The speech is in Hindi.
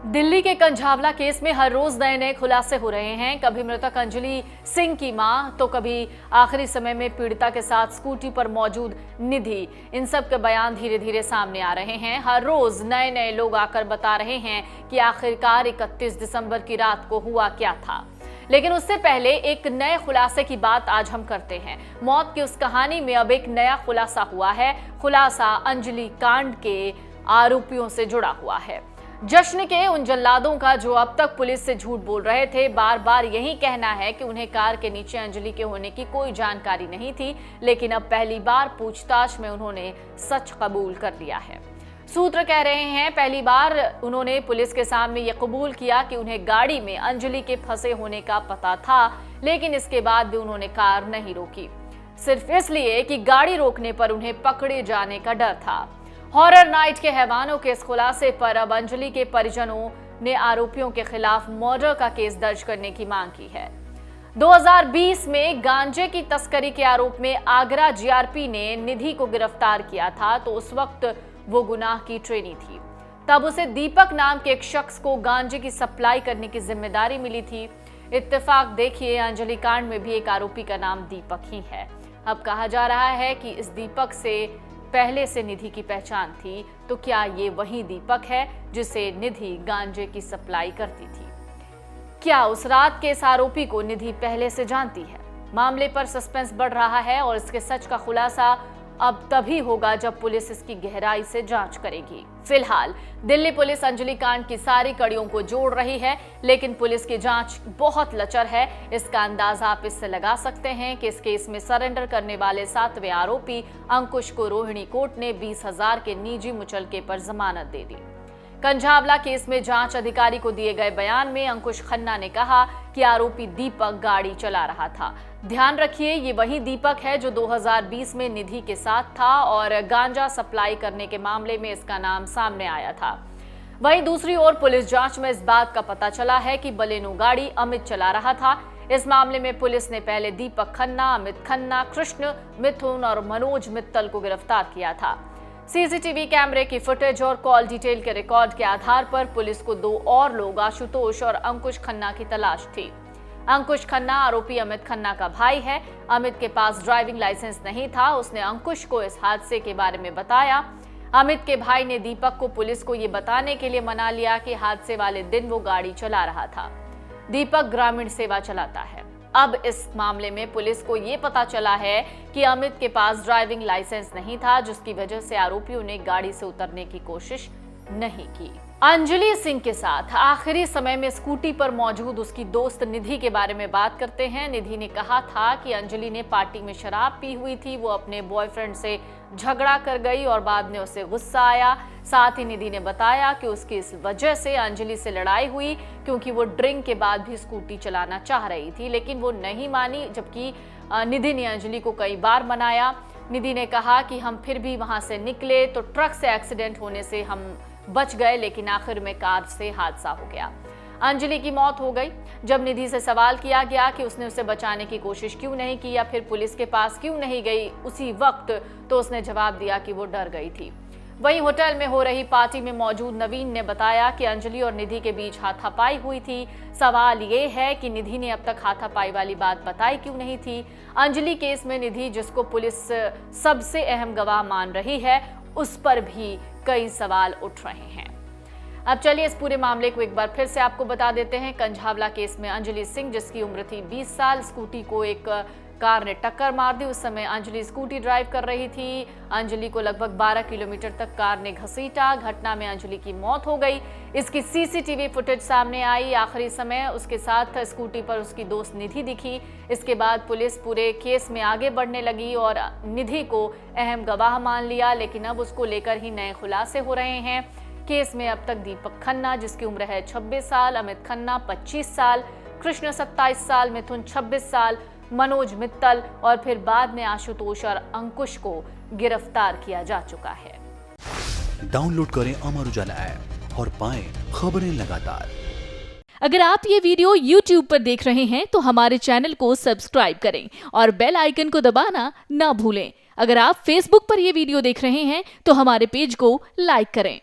दिल्ली के कंझावला केस में हर रोज नए नए खुलासे हो रहे हैं। कभी मृतक अंजलि सिंह की मां, तो कभी आखिरी समय में पीड़िता के साथ स्कूटी पर मौजूद निधि। इन सब के बयान धीरे धीरे सामने आ रहे हैं। हर रोज नए नए लोग आकर बता रहे हैं कि आखिरकार 31 दिसंबर की रात को हुआ क्या था। लेकिन उससे पहले एक नए खुलासे की बात आज हम करते हैं। मौत की उस कहानी में अब एक नया खुलासा हुआ है। खुलासा अंजलि कांड के आरोपियों से जुड़ा हुआ है। जश्न के उन जल्लादों का जो अब तक पुलिस से झूठ बोल रहे थे। बार बार यही कहना है कि उन्हें कार के नीचे अंजलि के होने की कोई जानकारी नहीं थी, लेकिन अब पहली बार पूछताछ में उन्होंने सच कबूल कर लिया है। सूत्र कह रहे हैं पहली बार उन्होंने पुलिस के सामने ये कबूल किया कि उन्हें गाड़ी में अंजलि के फंसे होने का पता था, लेकिन इसके बाद भी उन्होंने कार नहीं रोकी, सिर्फ इसलिए कि गाड़ी रोकने पर उन्हें पकड़े जाने का डर था। हॉरर नाइट के हैवानों के इस खुलासे पर अब अंजलि के परिजनों ने आरोपियों के खिलाफ मर्डर का केस दर्ज करने की मांग की है। 2020 में गांजे की तस्करी के आरोप में आगरा जीआरपी ने निधि को गिरफ्तार किया था, तो उस वक्त वो गुनाह की ट्रेनी थी। तब उसे दीपक नाम के एक शख्स को गांजे की सप्लाई करने की जिम्मेदारी मिली थी। इत्तेफाक देखिए, अंजलि कांड में भी एक आरोपी का नाम दीपक ही है। अब कहा जा रहा है कि इस दीपक से पहले से निधि की पहचान थी, तो क्या ये वही दीपक है जिसे निधि गांजे की सप्लाई करती थी? क्या उस रात के इस आरोपी को निधि पहले से जानती है? मामले पर सस्पेंस बढ़ रहा है और इसके सच का खुलासा अब तभी होगा जब पुलिस इसकी गहराई से जांच करेगी। फिलहाल दिल्ली पुलिस अंजलि कांड की सारी कड़ियों को जोड़ रही है, लेकिन पुलिस की जांच बहुत लचर है। इसका अंदाजा आप इससे लगा सकते हैं कि इस केस में सरेंडर करने वाले 7वें आरोपी अंकुश को रोहिणी कोर्ट ने 20,000 के निजी मुचलके पर जमानत दे दी। कंझावला केस में जांच अधिकारी को दिए गए बयान में अंकुश खन्ना ने कहा कि आरोपी दीपक गाड़ी चला रहा था। ध्यान रखिए, ये वही दीपक है जो 2020 में निधि के साथ था और गांजा सप्लाई करने के मामले में इसका नाम सामने आया था। वहीं दूसरी ओर पुलिस जांच में इस बात का पता चला है कि बलेनो गाड़ी अमित चला रहा था। इस मामले में पुलिस ने पहले दीपक खन्ना, अमित खन्ना, कृष्ण, मिथुन और मनोज मित्तल को गिरफ्तार किया था। सीसीटीवी कैमरे की फुटेज और कॉल डिटेल के रिकॉर्ड के आधार पर पुलिस को 2 और लोग, आशुतोष और अंकुश खन्ना की तलाश थी। अंकुश खन्ना आरोपी अमित खन्ना का भाई है। अमित के पास ड्राइविंग लाइसेंस नहीं था। उसने अंकुश को इस हादसे के बारे में बताया। अमित के भाई ने दीपक को पुलिस को ये बताने के लिए मना लिया कि हादसे वाले दिन वो गाड़ी चला रहा था। दीपक ग्रामीण सेवा चलाता है। अब इस मामले में पुलिस को ये पता चला है कि अमित के पास ड्राइविंग लाइसेंस नहीं था, जिसकी वजह से आरोपियों ने गाड़ी से उतरने की कोशिश नहीं की। अंजलि सिंह के साथ आखिरी समय में स्कूटी पर मौजूद उसकी दोस्त निधि के बारे में बात करते हैं। निधि ने कहा था कि अंजलि ने पार्टी में शराब पी हुई थी, वो अपने बॉयफ्रेंड से झगड़ा कर गई और बाद में उसे गुस्सा आया। साथ ही निधि ने बताया कि उसकी इस वजह से अंजलि से लड़ाई हुई, क्योंकि वो ड्रिंक के बाद भी स्कूटी चलाना चाह रही थी, लेकिन वो नहीं मानी, जबकि निधि ने अंजलि को कई बार मनाया। निधि ने कहा कि हम फिर भी वहां से निकले तो ट्रक से एक्सीडेंट होने से हम बच गए, लेकिन आखिर में कार से हादसा हो गया। अंजलि की मौत हो गई। जब निधि से सवाल किया गया कि उसने उसे बचाने की कोशिश क्यों नहीं की या फिर पुलिस के पास क्यों नहीं गई उसी वक्त, तो उसने जवाब दिया कि वो डर गई थी। वहीं होटल में हो रही पार्टी में मौजूद नवीन ने बताया कि अंजलि और निधि के बीच हाथापाई हुई थी। सवाल ये है कि निधि ने अब तक हाथापाई वाली बात बताई क्यों नहीं थी। अंजलि केस में निधि, जिसको पुलिस सबसे अहम गवाह मान रही है, उस पर भी कई सवाल उठ रहे हैं। अब चलिए इस पूरे मामले को एक बार फिर से आपको बता देते हैं। कंझावला केस में अंजलि सिंह, जिसकी उम्र थी 20 साल, स्कूटी को एक कार ने टक्कर मार दी। उस समय अंजलि स्कूटी ड्राइव कर रही थी। अंजलि को लगभग 12 किलोमीटर तक कार ने घसीटा। घटना में अंजलि की मौत हो गई। इसकी सीसीटीवी फुटेज सामने आई। आखिरी समय उसके साथ स्कूटी पर उसकी दोस्त निधि दिखी। इसके बाद पुलिस पूरे केस में आगे बढ़ने लगी और निधि को अहम गवाह मान लिया, लेकिन अब उसको लेकर ही नए खुलासे हो रहे हैं। केस में अब तक दीपक खन्ना, जिसकी उम्र है 26 साल, अमित खन्ना 25 साल, कृष्ण 27 साल, मिथुन 26 साल, मनोज मित्तल और फिर बाद में आशुतोष और अंकुश को गिरफ्तार किया जा चुका है। डाउनलोड करें अमर उजाला ऐप और पाएं खबरें लगातार। अगर आप ये वीडियो YouTube पर देख रहे हैं तो हमारे चैनल को सब्सक्राइब करें और बेल आइकन को दबाना ना भूलें। अगर आप Facebook पर ये वीडियो देख रहे हैं तो हमारे पेज को लाइक करें।